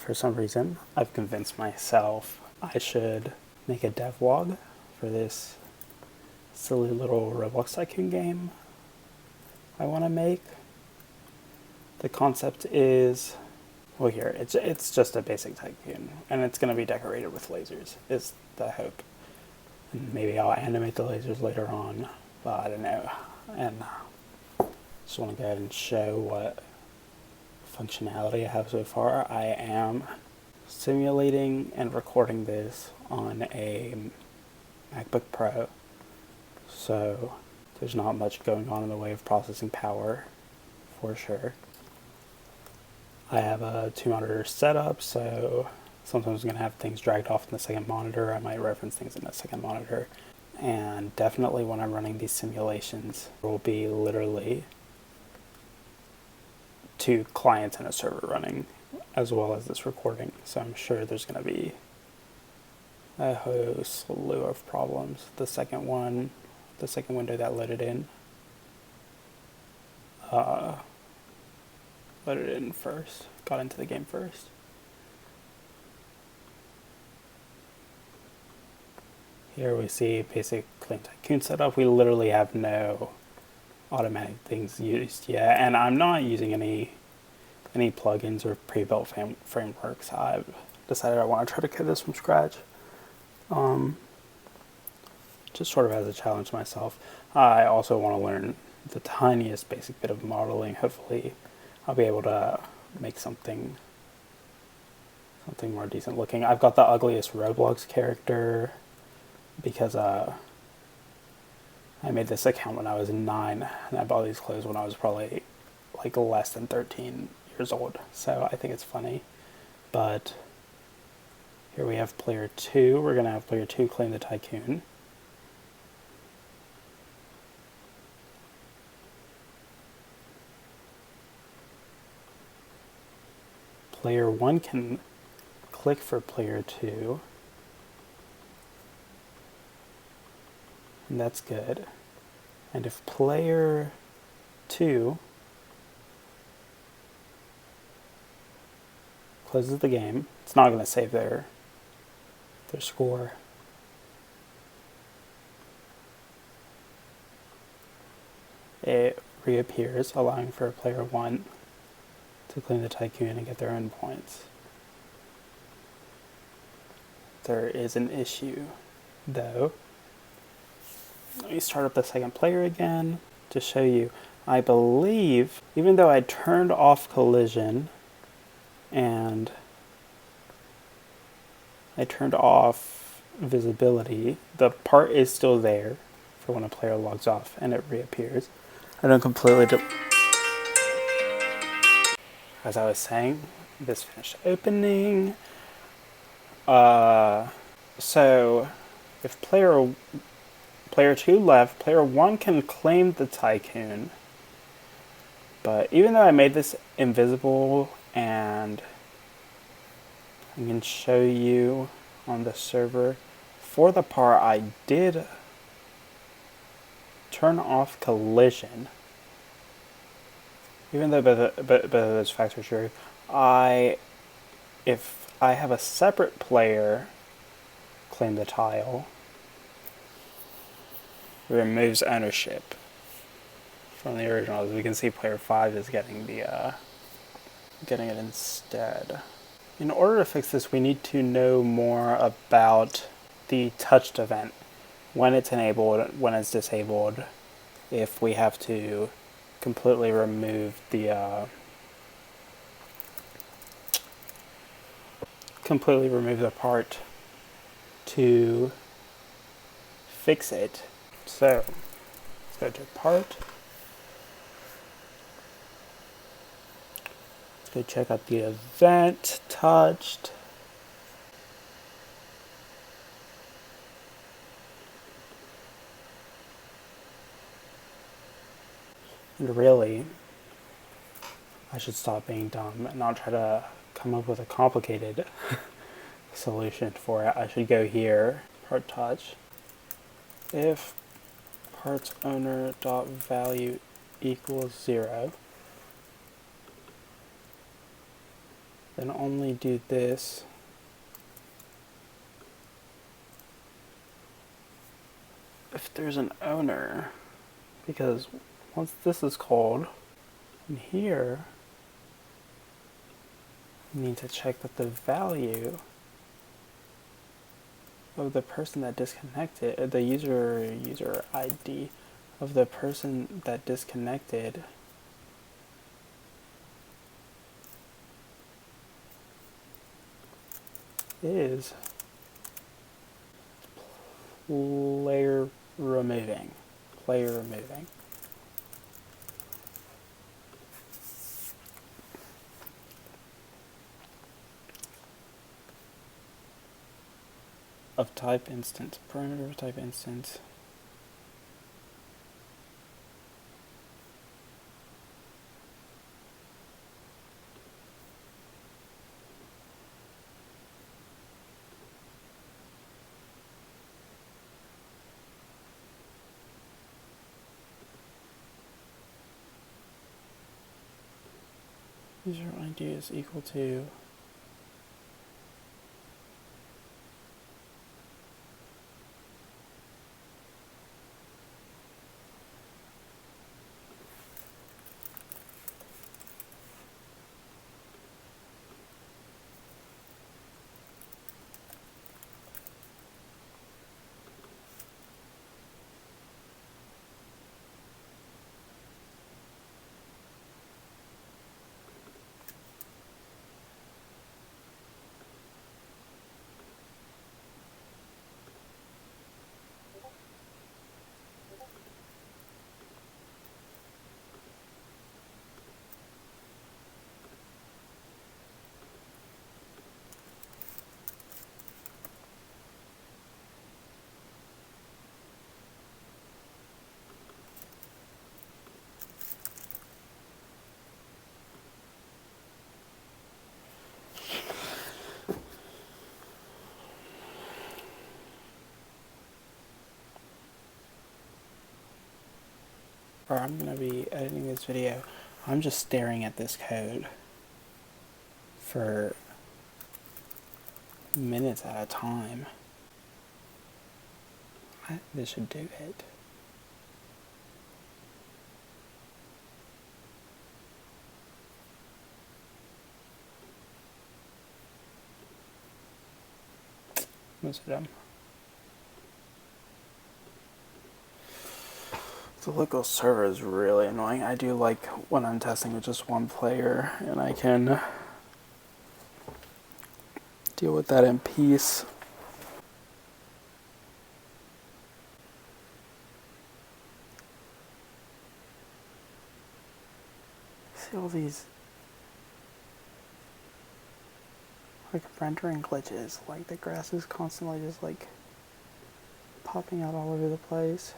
for some reason, I've convinced myself I should make a devlog for this silly little Roblox tycoon game I want to make. The concept is, well, here, it's just a basic tycoon, and it's going to be decorated with lasers, is the hope. And maybe I'll animate the lasers later on, but I don't know. And just want to go ahead and show what functionality I have so far. I am simulating and recording this on a MacBook Pro, so there's not much going on in the way of processing power, for sure. I have a 2-monitor setup, so sometimes I'm going to have things dragged off in the second monitor. I might reference things in the second monitor. And definitely when I'm running these simulations, there will be literally 2 clients and a server running, as well as this recording. So I'm sure there's going to be a whole slew of problems. The second window that loaded in, got into the game first. Here we see basic clean tycoon setup. We literally have no automatic things used yet, and I'm not using any plugins or pre-built frameworks. I've decided I want to try to code this from scratch, just sort of as a challenge to myself. I also want to learn the tiniest basic bit of modeling. Hopefully I'll be able to make something more decent looking. I've got the ugliest Roblox character because I made this account when I was 9, and I bought these clothes when I was probably like less than 13 years old, so I think it's funny. But here we have player 2. We're going to have player 2 claim the tycoon. Player 1 can click for player 2. And that's good. And if player 2 closes the game, it's not going to save their score. It reappears, allowing for player 1 to claim the tycoon and get their own points. There is an issue, though. Let me start up the second player again to show you. I believe, even though I turned off collision and I turned off visibility, the part is still there for when a player logs off and it reappears. I don't completely as I was saying, this finished opening. So if player 2 left, player 1 can claim the tycoon. But even though I made this invisible, and I can show you on the server, for the part I did turn off collision. Even though both of those facts are true, if I have a separate player claim the tile, it removes ownership from the original. As we can see, player 5 is getting it instead. In order to fix this, we need to know more about the touched event, when it's enabled, when it's disabled, if we have to completely remove the part to fix it. So let's go to part. Let's go check out the event touched. And really, I should stop being dumb and not try to come up with a complicated solution for it. I should go here, part touch. If parts owner dot value equals 0, then only do this if there's an owner, because once this is called, in here, you need to check that the value of the person that disconnected, the user ID of the person that disconnected is player removing. Of type instance, parameter of type instance. User ID is equal to or I'm going to be editing this video. I'm just staring at this code for minutes at a time. This should do it. Most of them. The local server is really annoying. I do like when I'm testing with just one player and I can deal with that in peace. See all these like rendering glitches, like the grass is constantly just like popping out all over the place.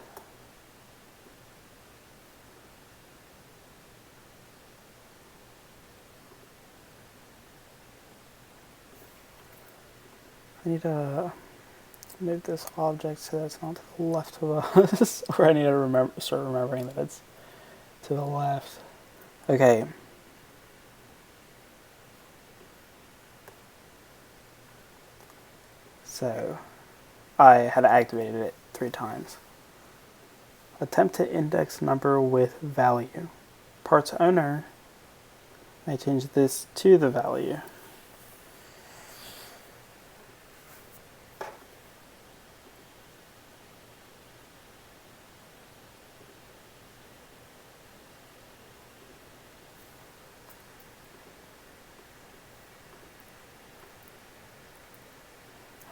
I need to move this object so that it's not to the left of us, or I need to start remembering that it's to the left. Okay. So, I had activated it 3 times. Attempt to index number with value. Parts owner, I change this to the value.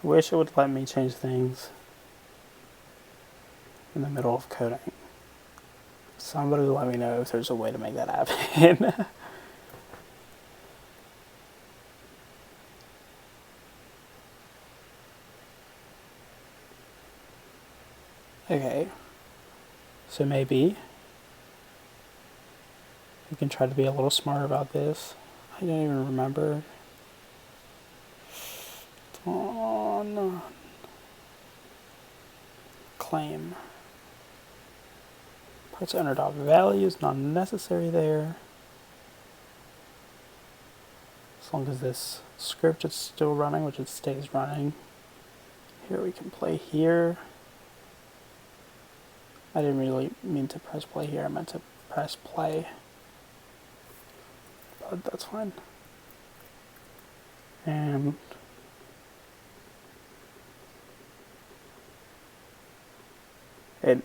I wish it would let me change things in the middle of coding. Somebody let me know if there's a way to make that happen. Okay, so maybe we can try to be a little smarter about this. I don't even remember. On claim. Parts owner dot value is not necessary there. As long as this script is still running, which it stays running. Here we can play here. I didn't really mean to press play here, I meant to press play. But that's fine. And it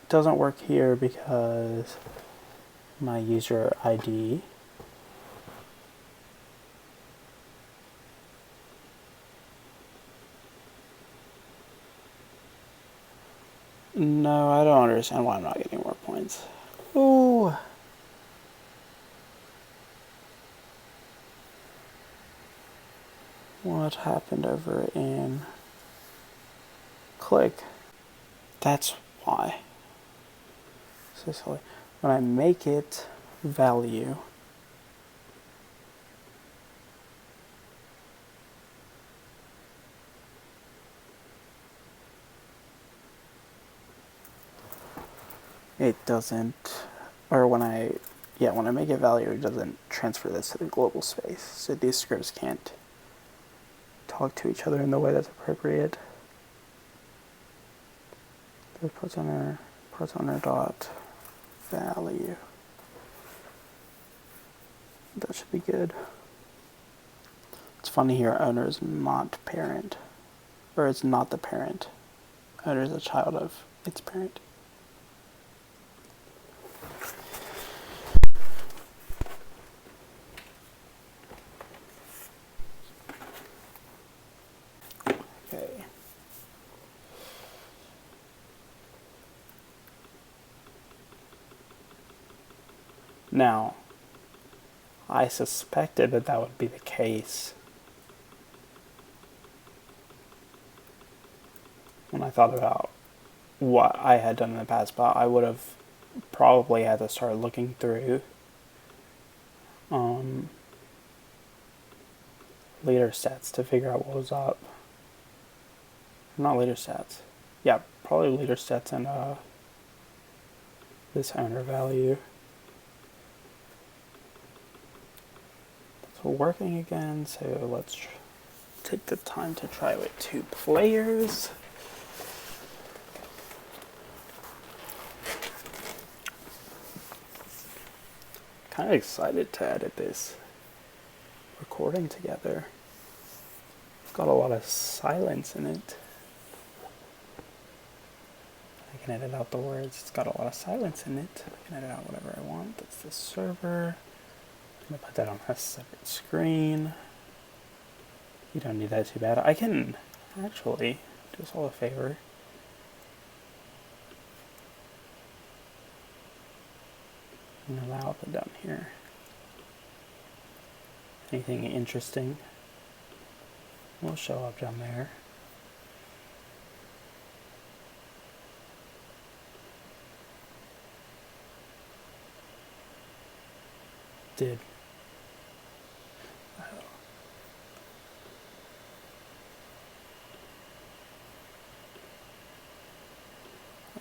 doesn't work here because my user ID no, I don't understand why I'm not getting more points. Ooh. What happened over in click? That's why. So silly. When I make it value, it doesn't, or when I make it value, it doesn't transfer this to the global space. So these scripts can't talk to each other in the way that's appropriate. The parts owner dot value. That should be good. It's funny here, owner is not parent, or it's not the parent. Owner is a child of its parent. Okay. Now, I suspected that that would be the case when I thought about what I had done in the past, but I would have probably had to start looking through leader stats to figure out what was up. Not leader stats. Yeah, probably leader stats and this owner value. It's working again, so let's take the time to try with 2 players. Kind of excited to edit this recording together. It's got a lot of silence in it. I can edit out the words. It's got a lot of silence in it. I can edit out whatever I want. That's the server. I'm going to put that on a separate screen. You don't need that too bad. I can actually do us all a favor. And allow it down here. Anything interesting will show up down there. Did.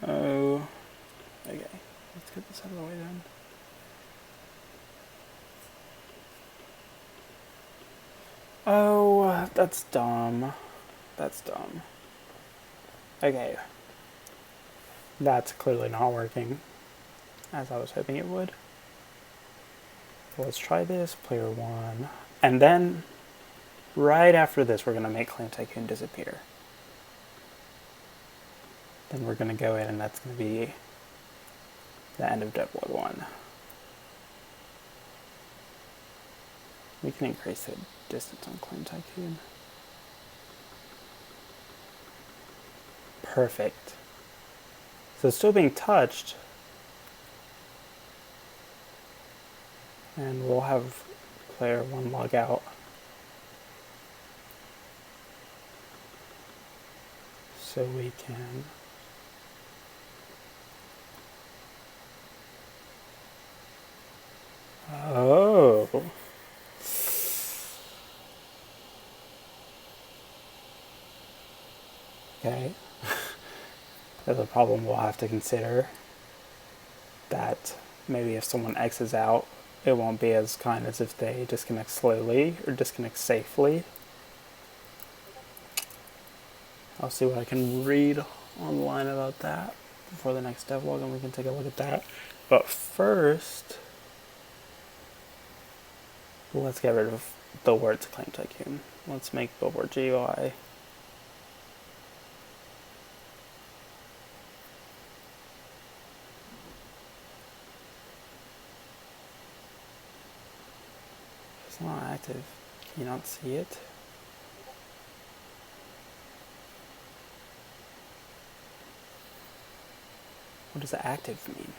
Oh. Okay. Let's get this out of the way then. Oh, that's dumb. That's dumb. Okay. That's clearly not working as I was hoping it would. Let's try this, player 1. And then, right after this, we're going to make Claim Tycoon disappear. Then we're going to go in and that's going to be the end of Devlog 1. We can increase the distance on Claim Tycoon. Perfect. So it's still being touched. And we'll have player 1 log out. So we can oh. Okay. There's a problem we'll have to consider. That maybe if someone X's out, it won't be as kind as if they disconnect slowly or disconnect safely. I'll see what I can read online about that before the next devlog, and we can take a look at that. But first, let's get rid of the words claim tycoon. Let's make billboard GUI. It's not active. Can you not see it? What does active mean?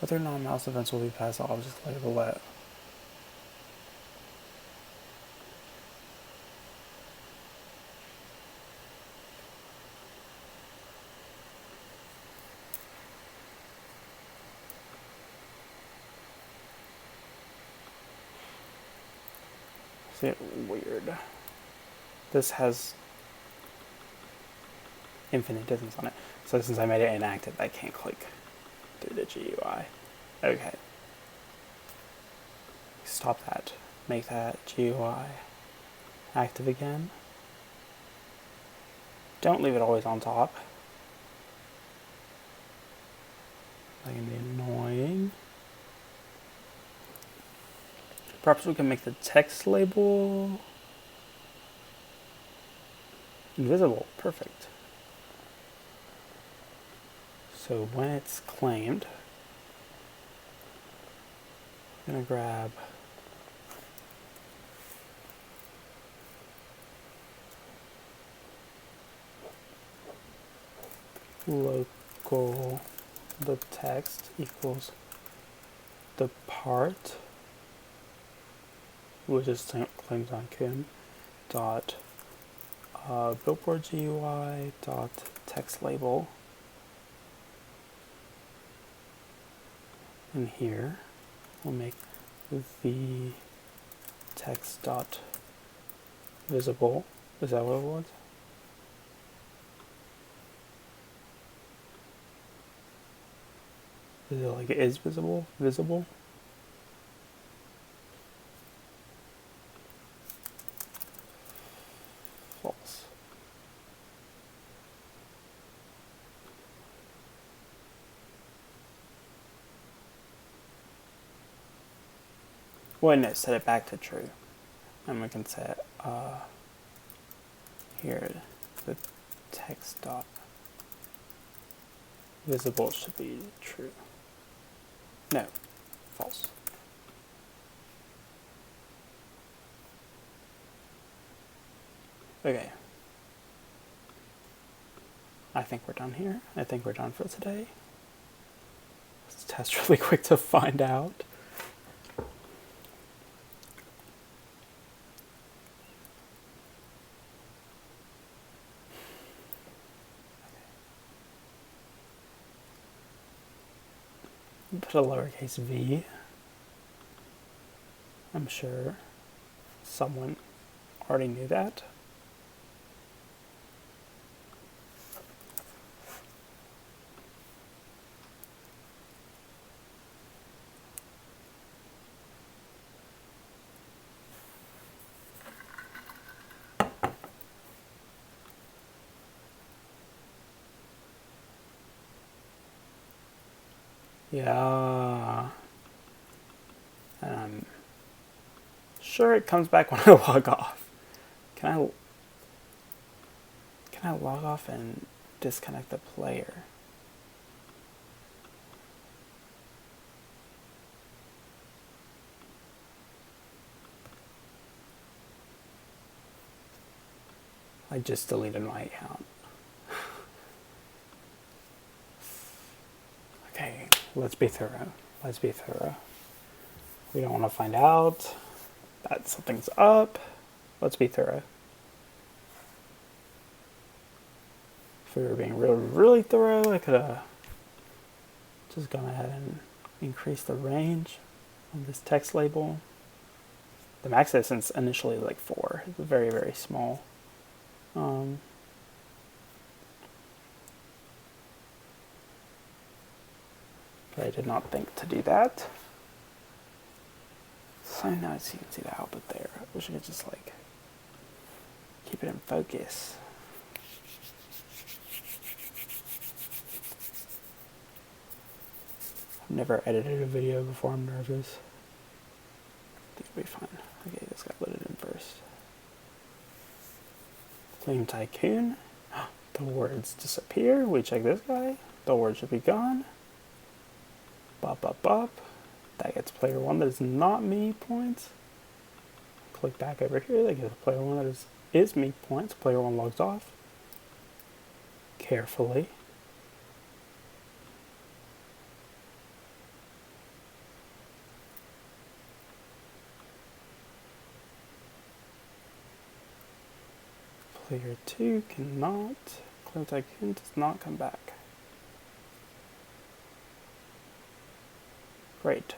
Whether non-mouse events will be passed, I'll just leave it let. See, weird. This has infinite distance on it. So since I made it inactive, I can't click through the GUI. Okay. Stop that. Make that GUI active again. Don't leave it always on top. That can be annoying. Perhaps we can make the text label invisible. Perfect. So when it's claimed, I'm going to grab local the text equals the part, which is claimed tycoon, dot billboard GUI dot text label. And here we'll make the text dot visible. Is that what it was? Is it like it is visible? Visible? False. Well, no, set it back to true. And we can set here the text dot visible should be true. No, false. Okay. I think we're done here. I think we're done for today. Let's test really quick to find out. Put a lowercase v. I'm sure someone already knew that. Yeah. And I'm sure it comes back when I log off. Can I log off and disconnect the player? I just deleted my account. Okay, let's be thorough. Let's be thorough. We don't want to find out that something's up. Let's be thorough. If we were being really thorough, I could have just gone ahead and increased the range of this text label. The max distance initially is like 4. It's very, very small. But I did not think to do that. So now you can see the output there. I wish I could just like keep it in focus. I've never edited a video before, I'm nervous. I think it'll be fine. Okay, this got loaded in first. Claim tycoon. The words disappear. We check this guy. The word should be gone. Bop, bop, bop. That gets player 1 that is not me points. Click back over here. That gives player 1 that is me points. Player 1 logs off. Carefully. Player 2 cannot. Claim tycoon does not come back. Great.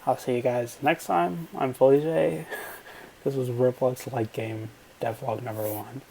I'll see you guys next time. I'm Felice. This was Roblox Light Game Devlog number 1.